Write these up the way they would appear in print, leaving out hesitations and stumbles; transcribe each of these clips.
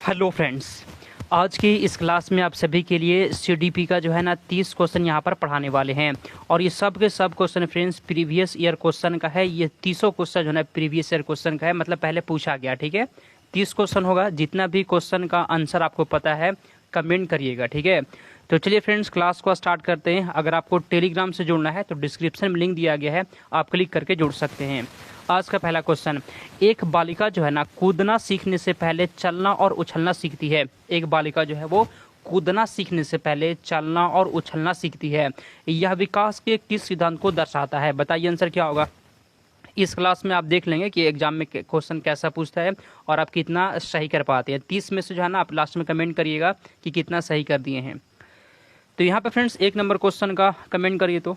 Hello friends, आज की इस क्लास में आप सभी के लिए सीडीपी का जो है ना 30 क्वेश्चन यहाँ पर पढ़ाने वाले हैं। और ये सब के सब question friends previous year question का है। ये 30 क्वेश्चन जो है ना प्रीवियस ईयर क्वेश्चन का है, मतलब पहले पूछा गया। ठीक है, 30 क्वेश्चन होगा। जितना भी क्वेश्चन का आंसर आपको पता है कमेंट करिएगा। ठीक है, तो चलिए फ्रेंड्स क्लास को स्टार्ट करते हैं। अगर आपको टेलीग्राम से जुड़ना है तो डिस्क्रिप्शन में लिंक दिया गया है, आप क्लिक करके जुड़ सकते हैं। आज का पहला क्वेश्चन, एक बालिका जो है ना कूदना सीखने से पहले चलना और उछलना सीखती है। एक बालिका जो है वो कूदना सीखने से पहले चलना और उछलना सीखती है। यह विकास के किस सिद्धांत को दर्शाता है? बताइए आंसर क्या होगा। इस क्लास में आप देख लेंगे कि एग्जाम में क्वेश्चन कैसा पूछता है और आप कितना सही कर पाते हैं। 30 में से जो है ना आप लास्ट में कमेंट करिएगा कि कितना सही कर दिए हैं। तो यहाँ पे फ्रेंड्स 1 नंबर क्वेश्चन का कमेंट करिए तो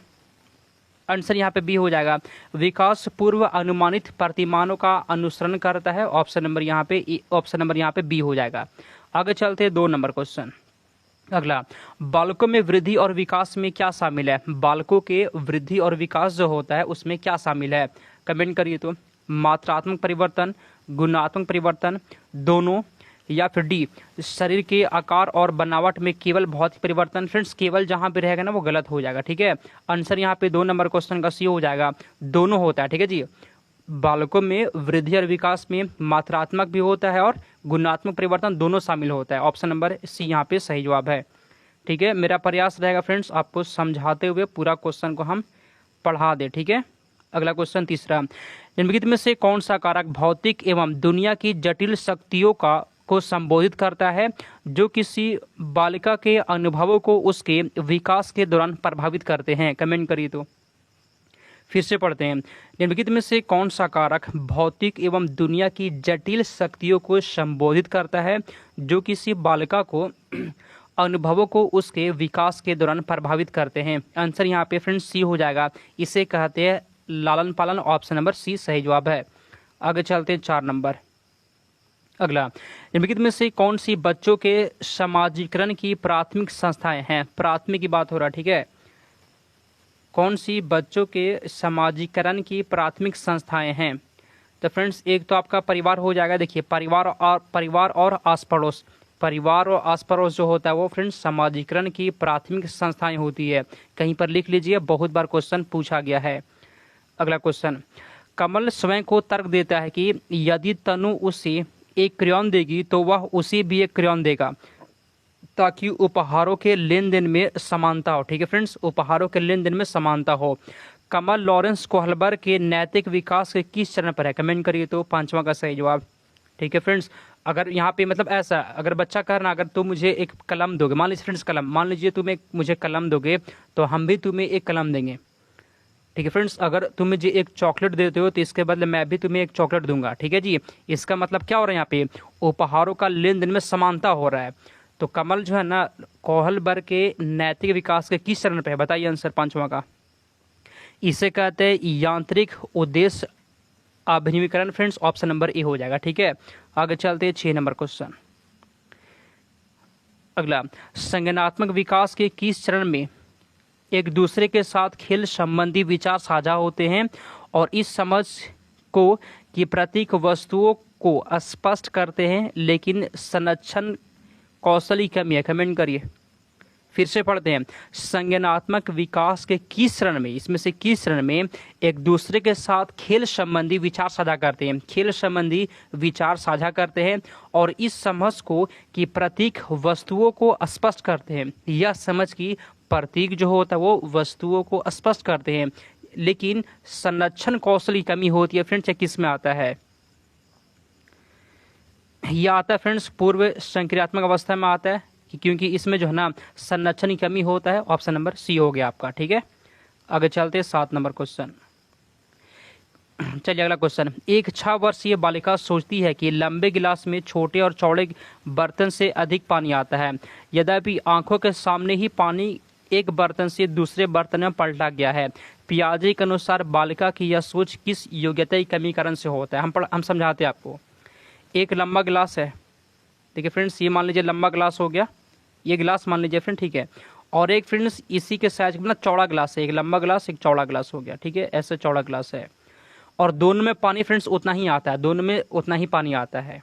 आंसर यहाँ पे बी हो जाएगा। विकास पूर्व अनुमानित प्रतिमानों का अनुसरण करता है। ऑप्शन नंबर यहाँ पे बी हो जाएगा। आगे चलते हैं 2 नंबर क्वेश्चन। अगला, बालकों में वृद्धि और विकास में क्या शामिल है? बालकों के वृद्धि और विकास जो होता है उसमें क्या शामिल है? कमेंट करिए तो। मात्रात्मक परिवर्तन, गुणात्मक परिवर्तन, दोनों, या फिर डी शरीर के आकार और बनावट में केवल भौतिक परिवर्तन। फ्रेंड्स केवल जहां पे रहेगा ना वो गलत हो जाएगा। ठीक है, आंसर यहाँ पे 2 नंबर क्वेश्चन का सी हो जाएगा। दोनों होता है। ठीक है जी, बालकों में वृद्धि और विकास में मात्रात्मक भी होता है और गुणात्मक परिवर्तन दोनों शामिल होता है। ऑप्शन नंबर सी यहाँ पे सही जवाब है। ठीक है, मेरा प्रयास रहेगा फ्रेंड्स आपको समझाते हुए पूरा क्वेश्चन को हम पढ़ा दें। ठीक है, अगला क्वेश्चन तीसरा, निम्नलिखित में से कौन सा कारक भौतिक एवं दुनिया की जटिल शक्तियों को संबोधित करता है जो किसी बालिका के अनुभवों को उसके विकास के दौरान प्रभावित करते हैं? कमेंट करिए तो। फिर से पढ़ते हैं, निम्नलिखित में से कौन सा कारक भौतिक एवं दुनिया की जटिल शक्तियों को संबोधित करता है जो किसी बालिका को अनुभवों को उसके विकास के दौरान प्रभावित करते हैं? आंसर यहाँ पे फ्रेंड्स सी हो जाएगा। इसे कहते हैं लालन पालन। ऑप्शन नंबर सी सही जवाब है। आगे चलते हैं 4 नंबर। अगला, निम्नलिखित में से कौन सी बच्चों के समाजीकरण की प्राथमिक संस्थाएं हैं? प्राथमिक की बात हो रहा है। ठीक है, कौन सी बच्चों के समाजीकरण की प्राथमिक संस्थाएं हैं? तो फ्रेंड्स एक तो आपका परिवार हो जाएगा। देखिए परिवार और आस पड़ोस। परिवार और आस पड़ोस जो होता है वो फ्रेंड्स समाजीकरण की प्राथमिक संस्थाएं होती है। कहीं पर लिख लीजिए, बहुत बार क्वेश्चन पूछा गया है। अगला क्वेश्चन, कमल स्वयं को तर्क देता है कि यदि तनु उसे एक क्रेयॉन देगी तो वह उसे भी एक क्रेयॉन देगा ताकि उपहारों के लेन देन में समानता हो। ठीक है फ्रेंड्स, उपहारों के लेन देन में समानता हो। कमल लॉरेंस कोहलबर्ग के नैतिक विकास के किस चरण पर है? कमेंट करिए तो 5वां का सही जवाब। ठीक है फ्रेंड्स, अगर यहाँ पे मतलब ऐसा अगर बच्चा करना, अगर तुम मुझे एक कलम दोगे, मान लीजिए फ्रेंड्स कलम, मान लीजिए तुम मुझे कलम दोगे तो हम भी तुम्हें एक कलम देंगे। ठीक है फ्रेंड्स, अगर तुम मुझे एक चॉकलेट देते हो तो इसके बदले मैं भी तुम्हें एक चॉकलेट दूंगा। ठीक है जी, इसका मतलब क्या हो रहा है यहाँ पे? उपहारों का लेन देन में समानता हो रहा है। तो कमल जो है ना कोहलबर्ग के नैतिक विकास के किस चरण पे है? बताइए आंसर 5वां का। इसे कहते हैं यांत्रिक उद्देश्य अभिनवीकरण। फ्रेंड्स ऑप्शन नंबर ए हो जाएगा। ठीक है, आगे चलते हैं 6 नंबर क्वेश्चन। अगला, संज्ञानात्मक विकास के किस चरण में एक दूसरे के साथ खेल संबंधी विचार साझा होते हैं और इस समझ को कि प्रतीक वस्तुओं को स्पष्ट करते हैं लेकिन संरक्षण कौशल की कमी है? कमेंट करिए। फिर से पढ़ते हैं, संज्ञानात्मक विकास के किस चरण में, इसमें से किस चरण में एक दूसरे के साथ खेल संबंधी विचार साझा करते हैं? खेल संबंधी विचार साझा करते हैं और इस समझ को कि प्रतीक वस्तुओं को स्पष्ट करते हैं। यह समझ की प्रतीक जो होता है वो वस्तुओं को स्पष्ट करते हैं लेकिन संरक्षण कौशल की कमी होती है। फ्रेंड्स किस में आता है? यह आता है फ्रेंड्स पूर्व संक्रियात्मक अवस्था में आता है क्योंकि इसमें जो है ना संरक्षण की कमी होता है। ऑप्शन नंबर सी हो गया आपका। ठीक है, आगे चलते हैं 7 नंबर क्वेश्चन। चलिए अगला क्वेश्चन, एक 6 वर्षीय बालिका सोचती है कि लंबे गिलास में छोटे और चौड़े बर्तन से अधिक पानी आता है। यद्यपि आंखों के सामने ही पानी एक बर्तन से दूसरे बर्तन में पलटा गया है। पियाजे के अनुसार बालिका की यह सोच किस योग्यता की कमी कारण से होता है? हम समझाते हैं आपको। एक लंबा गिलास है। देखिए फ्रेंड्स, ये मान लीजिए लंबा गिलास हो गया, ये गिलास मान लीजिए फ्रेंड। ठीक है, और एक फ्रेंड्स इसी के साइज में चौड़ा गिलास है। एक लंबा गिलास एक चौड़ा गिलास हो गया। ठीक है, ऐसे चौड़ा गिलास है और दोनों में पानी फ्रेंड्स उतना ही आता है, दोनों में उतना ही पानी आता है।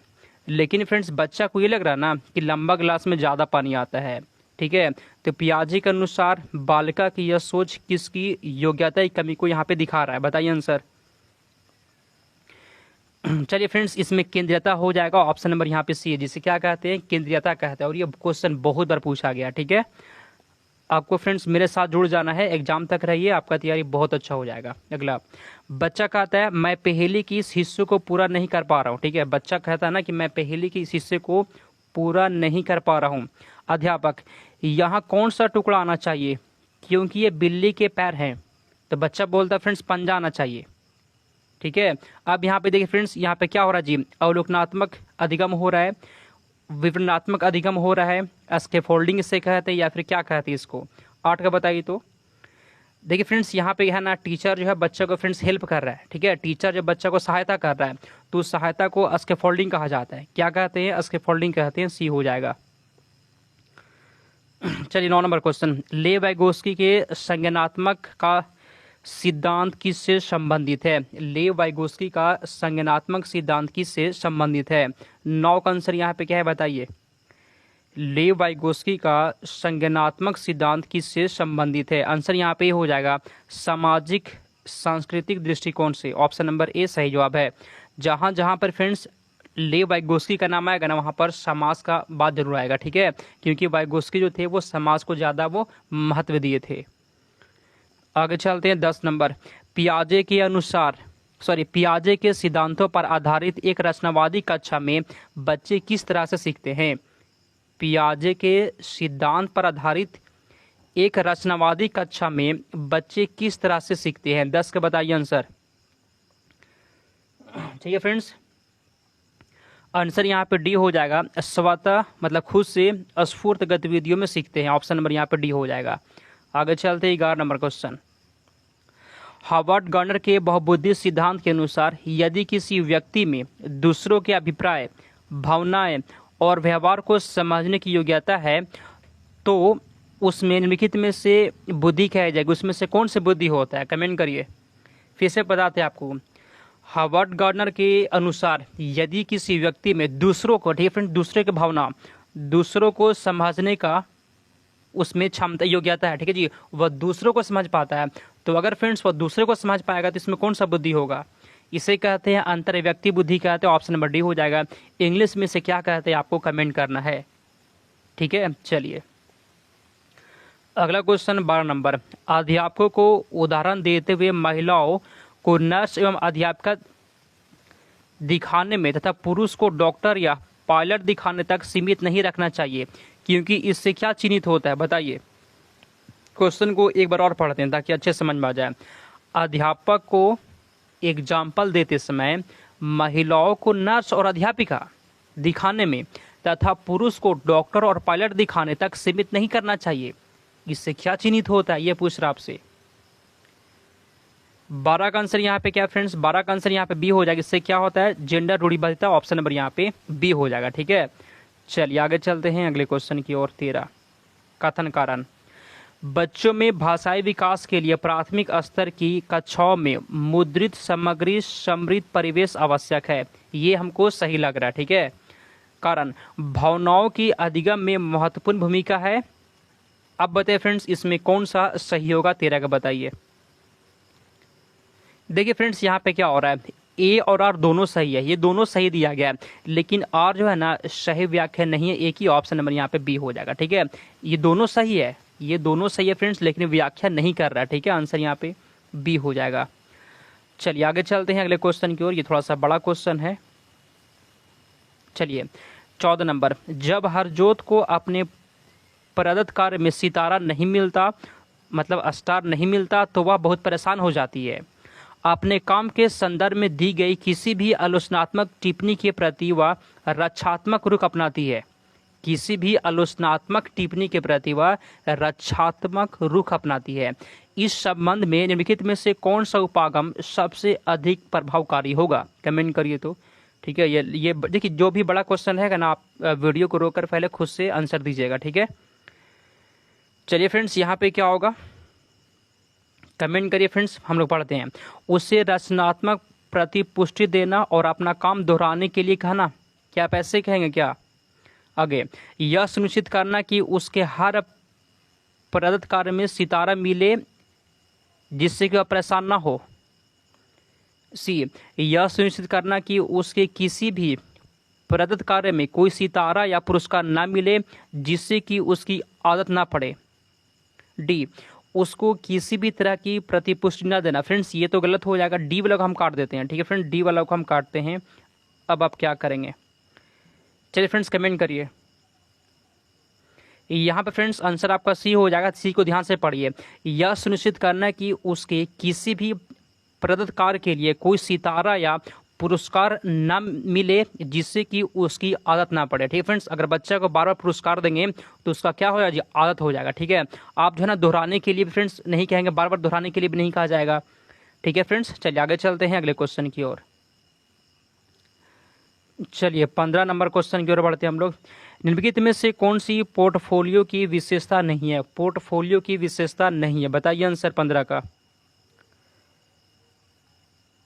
लेकिन फ्रेंड्स बच्चा को ये लग रहा है ना कि लंबा गिलास में ज़्यादा पानी आता है। ठीक है, तो पियाजे के अनुसार बालिका की यह सोच किसकी योग्यता की कमी को यहाँ पे दिखा रहा है, बताइए आंसर। चलिए फ्रेंड्स, इसमें केंद्रीयता हो जाएगा, ऑप्शन नंबर यहाँ पे सी है, जिसे क्या कहते हैं, केंद्रीयता कहते हैं। और ये क्वेश्चन बहुत बार पूछा गया। ठीक है, आपको फ्रेंड्स मेरे साथ जुड़ जाना है, एग्जाम तक रहिए, आपका तैयारी बहुत अच्छा हो जाएगा। अगला बच्चा कहता है मैं पहेली की इस हिस्से को पूरा नहीं कर पा रहा हूँ। ठीक है, बच्चा कहता है ना कि मैं पहेली की इस हिस्से को पूरा नहीं कर पा रहा हूँ। अध्यापक, यहाँ कौन सा टुकड़ा आना चाहिए क्योंकि ये बिल्ली के पैर हैं। तो बच्चा बोलता है फ्रेंड्स पंजा आना चाहिए। ठीक है, अब यहाँ पे देखिए फ्रेंड्स, यहाँ पे क्या हो रहा है जी, अवलोकनात्मक अधिगम हो रहा है, विवरणात्मक अधिगम हो रहा है, स्कैफोल्डिंग इससे कहते हैं या फिर क्या कहते हैं इसको, 8 का बताइए। तो देखिए फ्रेंड्स, यहाँ पे है ना टीचर जो है बच्चे को फ्रेंड्स हेल्प कर रहा है। ठीक है, टीचर जब बच्चा को सहायता कर रहा है तो उस सहायता को स्कैफोल्डिंग कहा जाता है। क्या कहते हैं, स्कैफोल्डिंग कहते हैं, सी हो जाएगा। चलिए 9 नंबर क्वेश्चन, लेव वाइगोस्की के संज्ञानात्मक का सिद्धांत किससे संबंधित है। लेव वाइगोस्की का संज्ञानात्मक सिद्धांत किससे संबंधित है। 9 का आंसर यहाँ पे क्या है बताइए। लेव वाइगोस्की का संज्ञानात्मक सिद्धांत किससे संबंधित है। आंसर यहाँ पे हो जाएगा सामाजिक सांस्कृतिक दृष्टिकोण से, ऑप्शन नंबर ए सही जवाब है। जहाँ जहाँ पर फ्रेंड्स लेव वाइगोस्की का नाम आएगा ना वहाँ पर समाज का बात जरूर आएगा। ठीक है, क्योंकि वाइगोस्की जो थे वो समाज को ज़्यादा वो महत्व दिए थे। आगे चलते हैं 10 नंबर, पियाजे के सिद्धांतों पर आधारित एक रचनावादी कक्षा में बच्चे किस तरह से सीखते हैं। पियाजे के सिद्धांत पर आधारित एक रचनावादी कक्षा में बच्चे किस तरह से सीखते हैं। 10 का बताइए आंसर। ठीक है फ्रेंड्स, आंसर यहाँ पे डी हो जाएगा, स्वतः मतलब खुद से स्फूर्त गतिविधियों में सीखते हैं, ऑप्शन नंबर यहाँ पे डी हो जाएगा। आगे चलते हैं 11 नंबर क्वेश्चन, हार्वर्ड गार्डनर के बहुबुद्धि सिद्धांत के अनुसार यदि किसी व्यक्ति में दूसरों के अभिप्राय, भावनाएं और व्यवहार को समझने की योग्यता है तो उसमें निम्नलिखित में से बुद्धि कहा जाएगी, उसमें से कौन सी बुद्धि होता है, कमेंट करिए। फिर से बताते हैं आपको, हार्वर्ड गार्डनर के अनुसार यदि किसी व्यक्ति में दूसरों को, ठीक है, दूसरे की भावना, दूसरों को समझने का उसमें क्षमता, योग्यता है। ठीक है जी, वह दूसरों को समझ पाता है। तो अगर फ्रेंड्स वह दूसरे को समझ पाएगा तो इसमें कौन सा बुद्धि होगा, इसे कहते हैं अंतर व्यक्ति बुद्धि कहते हैं, ऑप्शन नंबर डी हो जाएगा। इंग्लिश में से क्या कहते हैं आपको कमेंट करना है। ठीक है, चलिए अगला क्वेश्चन 12 नंबर, अध्यापकों को उदाहरण देते हुए महिलाओं को नर्स एवं अध्यापिका दिखाने में तथा पुरुष को डॉक्टर या पायलट दिखाने तक सीमित नहीं रखना चाहिए क्योंकि इससे क्या चिन्हित होता है, बताइए। क्वेश्चन को एक बार और पढ़ते हैं ताकि अच्छे समझ में आ जाए। अध्यापक को एग्जाम्पल देते समय महिलाओं को नर्स और अध्यापिका दिखाने में तथा पुरुष को डॉक्टर और पायलट दिखाने तक सीमित नहीं करना चाहिए, इससे क्या चिन्हित होता है, ये पूछ रहा आपसे। 12 का आंसर यहाँ पे क्या फ्रेंड्स, 12 का आंसर यहाँ पे बी हो जाएगा। इससे क्या होता है, जेंडर रूढ़िबद्धता, ऑप्शन नंबर यहाँ पे बी हो जाएगा। ठीक है, चलिए आगे चलते हैं अगले क्वेश्चन की ओर। 13 कथन कारण, बच्चों में भाषाई विकास के लिए प्राथमिक स्तर की कक्षाओं में मुद्रित सामग्री समृद्ध परिवेश आवश्यक है, ये हमको सही लग रहा है। ठीक है, कारण भावनाओं की अधिगम में महत्वपूर्ण भूमिका है। अब बताइए फ्रेंड्स इसमें कौन सा सही होगा, 13 का बताइए। देखिए फ्रेंड्स यहाँ पे क्या हो रहा है, ए और आर दोनों सही है, ये दोनों सही दिया गया है, लेकिन आर जो है ना सही व्याख्या नहीं है, एक ही ऑप्शन नंबर यहाँ पे बी हो जाएगा। ठीक है, ये दोनों सही है, ये दोनों सही है फ्रेंड्स, लेकिन व्याख्या नहीं कर रहा है। ठीक है, आंसर यहाँ पे बी हो जाएगा। चलिए आगे चलते हैं अगले क्वेश्चन की ओर, ये थोड़ा सा बड़ा क्वेश्चन है। चलिए 14 नंबर, जब हरजोत को अपने प्रदत्त कार्य में सितारा नहीं मिलता, मतलब स्टार नहीं मिलता, तो वह बहुत परेशान हो जाती है। अपने काम के संदर्भ में दी गई किसी भी आलोचनात्मक टिप्पणी के प्रति वह रक्षात्मक रुख अपनाती है। किसी भी आलोचनात्मक टिप्पणी के प्रति वह रक्षात्मक रुख अपनाती है। इस संबंध में निम्नलिखित में से कौन सा उपागम सबसे अधिक प्रभावकारी होगा, कमेंट करिए। तो ठीक है, ये देखिए जो भी बड़ा क्वेश्चन है ना, आप वीडियो को रोककर पहले खुद से आंसर दीजिएगा। ठीक है, चलिए फ्रेंड्स यहाँ पे क्या होगा, कमेंट करिए फ्रेंड्स, हम लोग पढ़ते हैं। उसे रचनात्मक प्रतिपुष्टि देना और अपना काम दोहराने के लिए कहना, क्या आप ऐसे कहेंगे क्या? आगे, यह सुनिश्चित करना कि उसके हर प्रदत्त कार्य में सितारा मिले जिससे कि वह परेशान ना हो। सी, यह सुनिश्चित करना कि उसके किसी भी प्रदत्त कार्य में कोई सितारा या पुरस्कार ना मिले जिससे कि उसकी आदत ना पड़े। डी, उसको किसी भी तरह की प्रतिपुष्टि ना देना। फ्रेंड्स ये तो गलत हो जाएगा, डी वाला को हम काट देते हैं। ठीक है फ्रेंड्स, डी वाला को हम काटते हैं। अब आप क्या करेंगे? चलिए फ्रेंड्स कमेंट करिए। यहाँ पे फ्रेंड्स आंसर आपका सी हो जाएगा। सी को ध्यान से पढ़िए। यह सुनिश्चित करना कि उसके किसी भी प्रदत्त कार्य के लिए कोई सितारा या पुरस्कार न मिले जिससे कि उसकी आदत ना पड़े। ठीक है फ्रेंड्स, अगर बच्चा को बार बार पुरस्कार देंगे तो उसका क्या हो जाएगा? आदत हो जाएगा। ठीक है, आप जो है ना दोहराने के लिए भी फ्रेंड्स नहीं कहेंगे, बार बार दोहराने के लिए भी नहीं कहा जाएगा। ठीक है फ्रेंड्स, चलिए आगे चलते हैं अगले क्वेश्चन की ओर। चलिए 15 नंबर क्वेश्चन की ओर बढ़ते हैं हम लोग। निम्नलिखित में से कौन सी पोर्टफोलियो की विशेषता नहीं है? पोर्टफोलियो की विशेषता नहीं है, बताइए आंसर 15 का।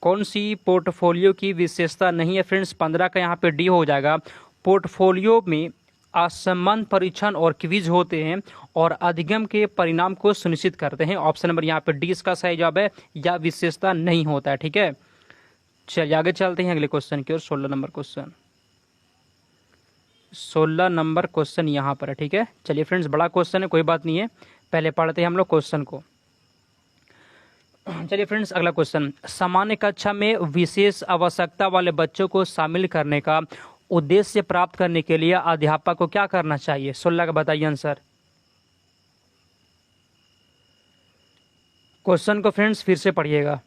कौन सी पोर्टफोलियो की विशेषता नहीं है? फ्रेंड्स 15 का यहाँ पे डी हो जाएगा। पोर्टफोलियो में असमान परीक्षण और क्विज होते हैं और अधिगम के परिणाम को सुनिश्चित करते हैं। ऑप्शन नंबर यहाँ पे डी इसका सही जवाब है, या विशेषता नहीं होता है। ठीक है, चलिए आगे चलते हैं अगले क्वेश्चन की ओर। 16 नंबर क्वेश्चन, 16 नंबर क्वेश्चन यहाँ पर है। ठीक है, चलिए फ्रेंड्स बड़ा क्वेश्चन है, कोई बात नहीं है, पहले पढ़ते हैं हम लोग क्वेश्चन को। चलिए फ्रेंड्स अगला क्वेश्चन, सामान्य कक्षा में विशेष आवश्यकता वाले बच्चों को शामिल करने का उद्देश्य प्राप्त करने के लिए अध्यापक को क्या करना चाहिए? 16 का बताइए आंसर। क्वेश्चन को फ्रेंड्स फिर से पढ़िएगा,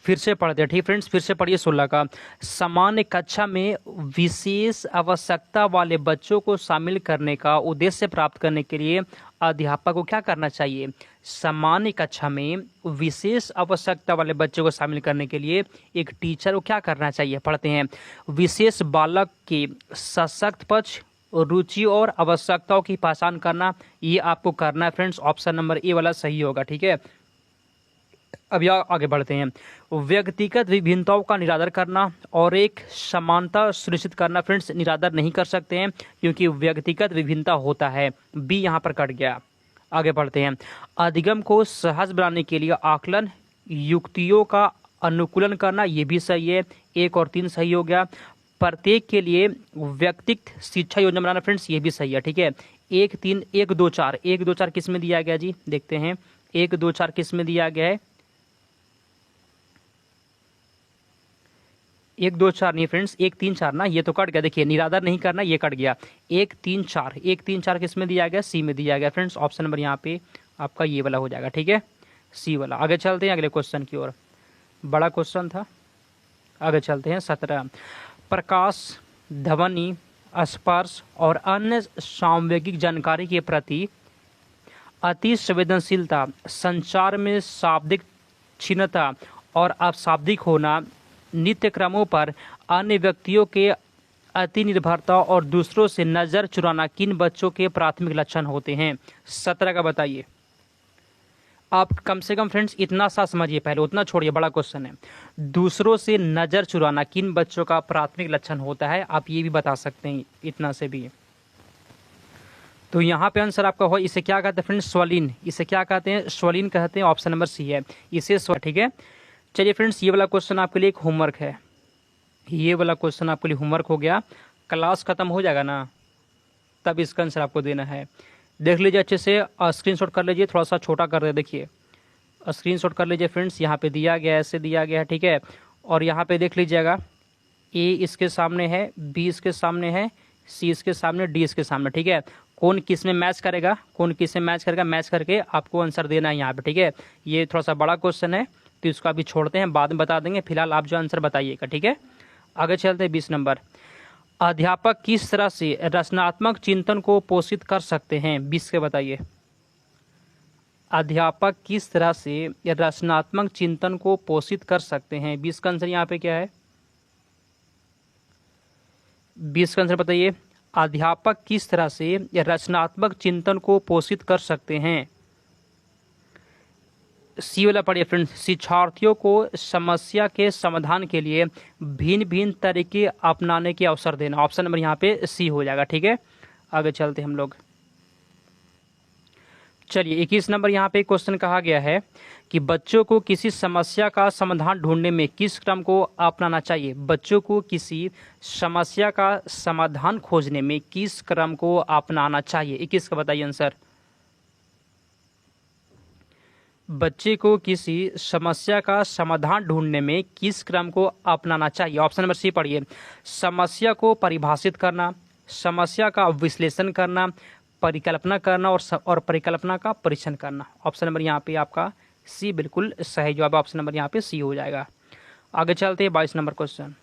फिर से पढ़ते हैं। ठीक फ्रेंड्स, फिर से पढ़िए 16 का। सामान्य कक्षा में विशेष आवश्यकता वाले बच्चों को शामिल करने का उद्देश्य प्राप्त करने के लिए अध्यापक को क्या करना चाहिए? सामान्य कक्षा में विशेष आवश्यकता वाले बच्चों को शामिल करने के लिए एक टीचर को क्या करना चाहिए? पढ़ते हैं। विशेष बालक के सशक्त पक्ष, रुचि और आवश्यकताओं की पहचान करना, ये आपको करना है फ्रेंड्स। ऑप्शन नंबर ए वाला सही होगा। ठीक है, अब यह आगे बढ़ते हैं। व्यक्तिगत विभिन्नताओं का निरादर करना और एक समानता सुनिश्चित करना। फ्रेंड्स निरादर नहीं कर सकते हैं क्योंकि व्यक्तिगत विभिन्नता होता है, बी यहाँ पर कट गया। आगे बढ़ते हैं। अधिगम को सहज बनाने के लिए आकलन युक्तियों का अनुकूलन करना, ये भी सही है, 1 और 3 सही हो गया। प्रत्येक के लिए व्यक्तिगत शिक्षा योजना बनाना, फ्रेंड्स ये भी सही है। ठीक है, 1, 3, 1, 2, 4, 1, 2, 4 किस में दिया गया जी? देखते हैं 1, 2, 4 किस में दिया गया है? 1, 2, 4 नहीं फ्रेंड्स, 1, 3, 4 ना, ये तो कट गया। देखिए निरादर नहीं करना, ये कट गया। 1, 3, 4, 1, 3, 4 किस में दिया गया? सी में दिया गया फ्रेंड्स। ऑप्शन नंबर यहाँ पे आपका ये वाला हो जाएगा। ठीक है, सी वाला। आगे चलते हैं अगले क्वेश्चन की ओर, बड़ा क्वेश्चन था। आगे चलते हैं 17, प्रकाश, ध्वनि, स्पर्श और अन्य सांवेगिक जानकारी के प्रति अति संवेदनशीलता, संचार में शाब्दिक क्षीणता और अशाब्दिक होना, नित्य क्रमों पर अन्य व्यक्तियों के अति निर्भरता और दूसरों से नज़र चुराना किन बच्चों के प्राथमिक लक्षण होते हैं? 17 का बताइए। आप कम से कम फ्रेंड्स इतना सा समझिए, पहले उतना छोड़िए, बड़ा क्वेश्चन है। दूसरों से नज़र चुराना किन बच्चों का प्राथमिक लक्षण होता है? आप ये भी बता सकते हैं इतना से भी। तो यहाँ पे आंसर आपका हो, इसे क्या कहते हैं फ्रेंड्स? स्वलीन। इसे क्या कहते हैं? स्वलीन कहते हैं। ऑप्शन नंबर सी है इसे। ठीक है, चलिए फ्रेंड्स ये वाला क्वेश्चन आपके लिए एक होमवर्क है। ये वाला क्वेश्चन आपके लिए होमवर्क हो गया। क्लास खत्म हो जाएगा ना, तब इसका आंसर आपको देना है। देख लीजिए अच्छे से, स्क्रीनशॉट कर लीजिए, थोड़ा सा छोटा कर दे, देखिए स्क्रीनशॉट कर लीजिए फ्रेंड्स। यहाँ पे दिया गया है, ऐसे दिया गया है। ठीक है, और यहाँ पे देख लीजिएगा, ए इसके सामने है, बी इसके सामने है, सी इसके सामने, डी इसके सामने। ठीक है, कौन किस में मैच करेगा, कौन किस में मैच करेगा, मैच करके आपको आंसर देना है यहाँ पे। ठीक है, ये थोड़ा सा बड़ा क्वेश्चन है तो इसको अभी छोड़ते हैं, बाद में बता देंगे। फिलहाल आप जो आंसर बताइएगा। ठीक है, आगे चलते हैं 20 नंबर। अध्यापक किस तरह से रचनात्मक चिंतन को पोषित कर सकते हैं? 20 के बताइए। अध्यापक किस तरह से रचनात्मक चिंतन को पोषित कर सकते हैं? 20 का आंसर यहाँ पे क्या है? 20 का आंसर बताइए। अध्यापक किस तरह से रचनात्मक चिंतन को पोषित कर सकते हैं? सी वाला पढ़िए फ्रेंड्स, शिक्षार्थियों को समस्या के समाधान के लिए भिन्न भिन्न तरीके अपनाने के अवसर देना। ऑप्शन नंबर यहाँ पे सी हो जाएगा। ठीक है, आगे चलते हम लोग। चलिए 21 नंबर यहाँ पे क्वेश्चन कहा गया है कि बच्चों को किसी समस्या का समाधान ढूंढने में किस क्रम को अपनाना चाहिए। बच्चों को किसी समस्या का समाधान खोजने में किस क्रम को अपनाना चाहिए। 21 का बताइए आंसर। बच्चे को किसी समस्या का समाधान ढूंढने में किस क्रम को अपनाना चाहिए। ऑप्शन नंबर सी पढ़िए, समस्या को परिभाषित करना, समस्या का विश्लेषण करना, परिकल्पना करना और परिकल्पना का परीक्षण करना। ऑप्शन नंबर यहाँ पे आपका सी बिल्कुल सही जवाब। ऑप्शन नंबर यहाँ पे सी हो जाएगा। आगे चलते हैं 22 नंबर क्वेश्चन।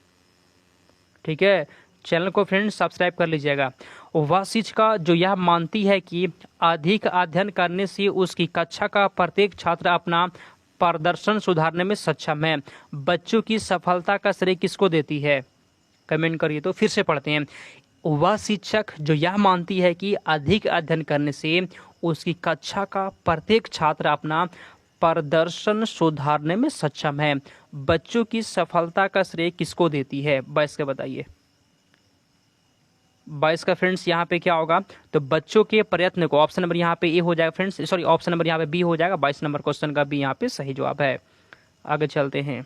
ठीक है, चैनल को फ्रेंड्स सब्सक्राइब कर लीजिएगा। वह शिक्षिका जो यह मानती है कि अधिक अध्ययन करने से उसकी कक्षा का प्रत्येक छात्र अपना प्रदर्शन सुधारने में सक्षम है, बच्चों की सफलता का श्रेय किसको देती है। कमेंट करिए। तो फिर से पढ़ते हैं। वह शिक्षक जो यह मानती है कि अधिक अध्ययन करने से उसकी कक्षा का प्रत्येक छात्र अपना प्रदर्शन सुधारने में सक्षम है, बच्चों की सफलता का श्रेय किसको देती है। 22 का बताइए। 22 का फ्रेंड्स यहाँ पे क्या होगा, तो बच्चों के प्रयत्न को। ऑप्शन नंबर यहाँ पे ए हो जाएगा फ्रेंड्स, सॉरी ऑप्शन नंबर यहाँ पे बी हो जाएगा। 22 नंबर क्वेश्चन का बी यहाँ पे सही जवाब है। आगे चलते हैं।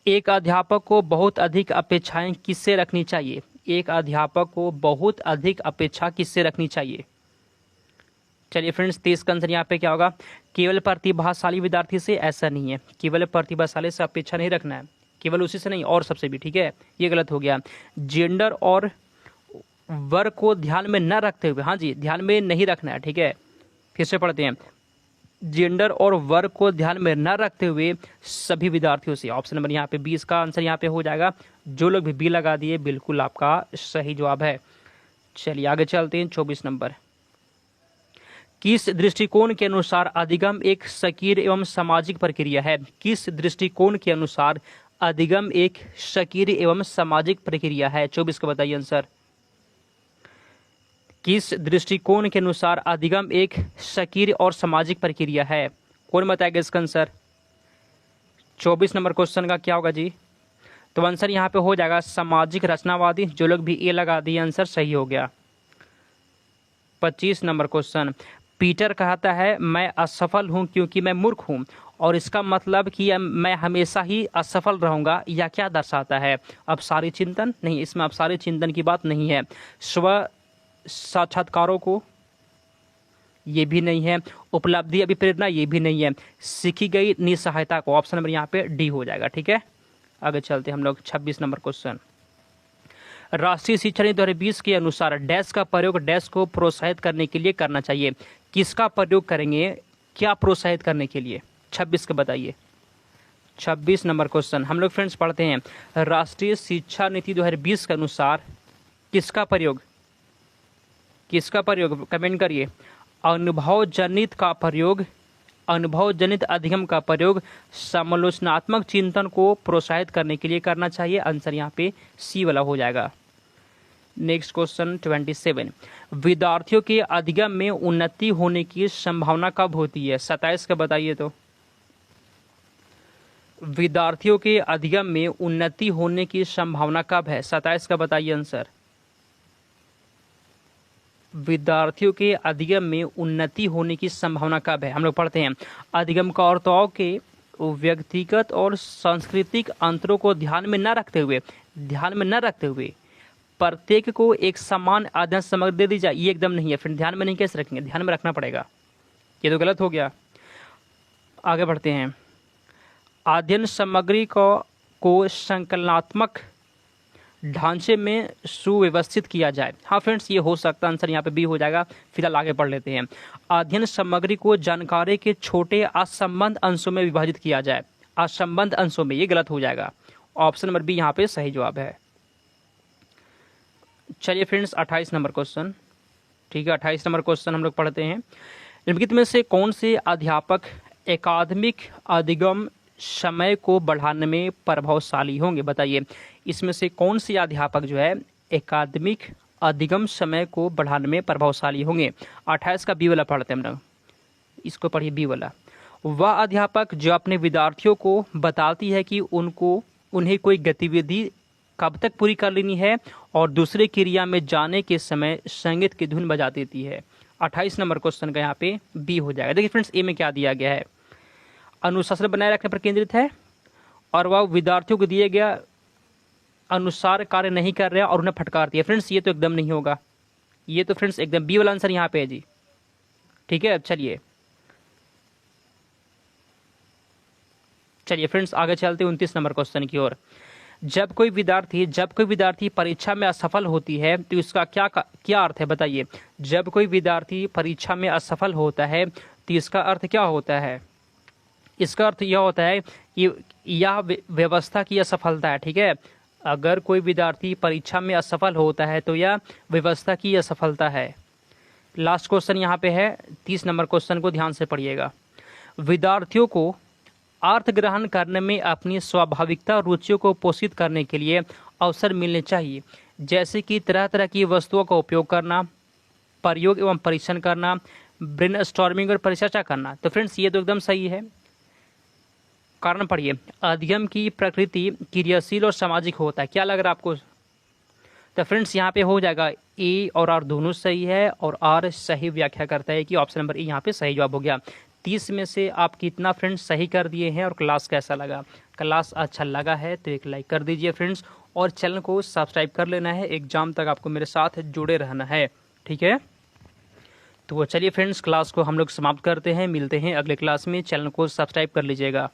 एक अध्यापक को बहुत अधिक अपेक्षाएं किससे रखनी चाहिए। एक अध्यापक को बहुत अधिक अपेक्षा किससे रखनी चाहिए। चलिए फ्रेंड्स 23 का आंसर यहाँ पे क्या होगा, केवल प्रतिभाशाली विद्यार्थी से। ऐसा नहीं है, केवल प्रतिभाशाली से अपेक्षा नहीं रखना है, केवल उसी से नहीं और सबसे भी। ठीक है, ये गलत हो गया। जेंडर और वर्ग को ध्यान में न रखते हुए, हाँ जी ध्यान में नहीं रखना है। ठीक है, फिर से पढ़ते हैं। जेंडर और वर्ग को ध्यान में न रखते हुए सभी विद्यार्थियों से। ऑप्शन नंबर यहाँ पे 20 का आंसर यहाँ पे हो जाएगा। जो लोग भी बी लगा दिए बिल्कुल आपका सही जवाब है। चलिए आगे चलते हैं। 24 नंबर, किस दृष्टिकोण के अनुसार अधिगम एक सक्रिय एवं सामाजिक प्रक्रिया है। किस दृष्टिकोण के अनुसार अधिगम एक सक्रिय एवं सामाजिक प्रक्रिया है। 24 का बताइए आंसर। किस दृष्टिकोण के अनुसार अधिगम एक सक्रिय और सामाजिक प्रक्रिया है, कौन बताएगा इसका आंसर। 24 नंबर क्वेश्चन का क्या होगा जी, तो आंसर यहाँ पे हो जाएगा सामाजिक रचनावादी। जो लोग भी ए लगा दिए आंसर सही हो गया। 25 नंबर क्वेश्चन, पीटर कहता है मैं असफल हूँ क्योंकि मैं मूर्ख हूँ, और इसका मतलब कि मैं हमेशा ही असफल रहूँगा, यह क्या दर्शाता है। अब सारे चिंतन नहीं, इसमें अब सारे चिंतन की बात नहीं है। स्व साक्षात्कारों को, ये भी नहीं है। उपलब्धि अभिप्रेरणा, ये भी नहीं है। सीखी गई निसहायता को। ऑप्शन नंबर यहाँ पे डी हो जाएगा। ठीक है, आगे चलते हम लोग। 26 नंबर क्वेश्चन, राष्ट्रीय शिक्षा नीति 2020 के अनुसार डैश का प्रयोग डैश को प्रोत्साहित करने के लिए करना चाहिए। किसका प्रयोग करेंगे, क्या प्रोत्साहित करने के लिए। 26 का बताइए। 26 नंबर क्वेश्चन हम लोग फ्रेंड्स पढ़ते हैं। राष्ट्रीय शिक्षा नीति 2020 के अनुसार किसका प्रयोग, किसका प्रयोग कमेंट करिए। अनुभव जनित का प्रयोग, अनुभव जनित अधिगम का प्रयोग समालोचनात्मक चिंतन को प्रोत्साहित करने के लिए करना चाहिए। आंसर यहाँ पे सी वाला हो जाएगा। नेक्स्ट क्वेश्चन 27, विद्यार्थियों के अधिगम में उन्नति होने की संभावना कब होती है। 27 का बताइए। तो विद्यार्थियों के अधिगम में उन्नति होने की संभावना कब है। 27 का बताइए आंसर। विद्यार्थियों के अधिगम में उन्नति होने की संभावना कब है। हम लोग पढ़ते हैं। अधिगमकर्ताओं के व्यक्तिगत और सांस्कृतिक अंतरों को ध्यान में न रखते हुए प्रत्येक को एक समान अध्ययन सामग्री दे दी जाए। ये एकदम नहीं है, फिर ध्यान में नहीं कैसे रखेंगे, ध्यान में रखना पड़ेगा। ये तो गलत हो गया। आगे बढ़ते हैं। अध्ययन सामग्री को संकलनात्मक ढांचे में सुव्यवस्थित किया जाए। हाँ फ्रेंड्स, ये हो सकता है। आंसर यहाँ पे बी हो जाएगा। फिलहाल आगे पढ़ लेते हैं। अध्ययन सामग्री को जानकारी के छोटे असंबद्ध अंशों में विभाजित किया जाए। असंबद्ध अंशों में, ये गलत हो जाएगा। ऑप्शन नंबर बी यहाँ पे सही जवाब है। चलिए फ्रेंड्स 28 नंबर क्वेश्चन। ठीक है, 28 नंबर क्वेश्चन हम लोग पढ़ते हैं। निम्नलिखित में से कौन से अध्यापक एकाडमिक अधिगम समय को बढ़ाने में प्रभावशाली होंगे। बताइए, इसमें से कौन से अध्यापक जो है एकाडमिक अधिगम समय को बढ़ाने में प्रभावशाली होंगे। 28 का बी वाला पढ़ते हैं हम लोग। इसको पढ़िए बी वाला। वह अध्यापक जो अपने विद्यार्थियों को बताती है कि उन्हें कोई गतिविधि कब तक पूरी कर लेनी है और दूसरे क्रिया में जाने के समय संगीत की धुन बजा देती है। 28 नंबर क्वेश्चन का यहाँ पे बी हो जाएगा। देखिए फ्रेंड्स, ए में क्या दिया गया है, अनुशासन बनाए रखने पर केंद्रित है और वह विद्यार्थियों को दिए गया अनुसार कार्य नहीं कर रहा और उन्हें फटकारती है। फ्रेंड्स, ये तो एकदम नहीं होगा, ये तो फ्रेंड्स एकदम बी वाला आंसर यहाँ पे है जी। ठीक है, चलिए फ्रेंड्स आगे चलते हैं 29 नंबर क्वेश्चन की ओर। जब कोई विद्यार्थी परीक्षा में असफल होती है तो इसका क्या अर्थ है, बताइए। जब कोई विद्यार्थी परीक्षा में असफल होता है तो इसका अर्थ क्या होता है? इसका अर्थ यह होता है कि यह व्यवस्था की असफलता है। ठीक है, अगर कोई विद्यार्थी परीक्षा में असफल होता है तो यह व्यवस्था की असफलता है। लास्ट क्वेश्चन यहाँ पे है 30 नंबर क्वेश्चन को ध्यान से पढ़िएगा। विद्यार्थियों को अर्थ ग्रहण करने में अपनी स्वाभाविकता रुचियों को पोषित करने के लिए अवसर मिलने चाहिए, जैसे कि तरह तरह की वस्तुओं का उपयोग करना, प्रयोग एवं परीक्षण करना, ब्रेनस्टॉर्मिंग और परिचर्चा करना। तो फ्रेंड्स, ये तो एकदम सही है। कारण पढ़िए, अध्ययन की प्रकृति क्रियाशील और सामाजिक होता है। क्या लग रहा है आपको? तो फ्रेंड्स, यहाँ पे हो जाएगा ए और आर दोनों सही है और आर सही व्याख्या करता है कि ऑप्शन नंबर ए यहाँ पे सही जवाब हो गया। 30 में से आप कितना फ्रेंड्स सही कर दिए हैं और क्लास कैसा लगा? क्लास अच्छा लगा है तो एक लाइक कर दीजिए फ्रेंड्स और चैनल को सब्सक्राइब कर लेना है। एग्जाम तक आपको मेरे साथ जुड़े रहना है, ठीक है। तो चलिए फ्रेंड्स, क्लास को हम लोग समाप्त करते हैं, मिलते हैं अगले क्लास में। चैनल को सब्सक्राइब कर लीजिएगा।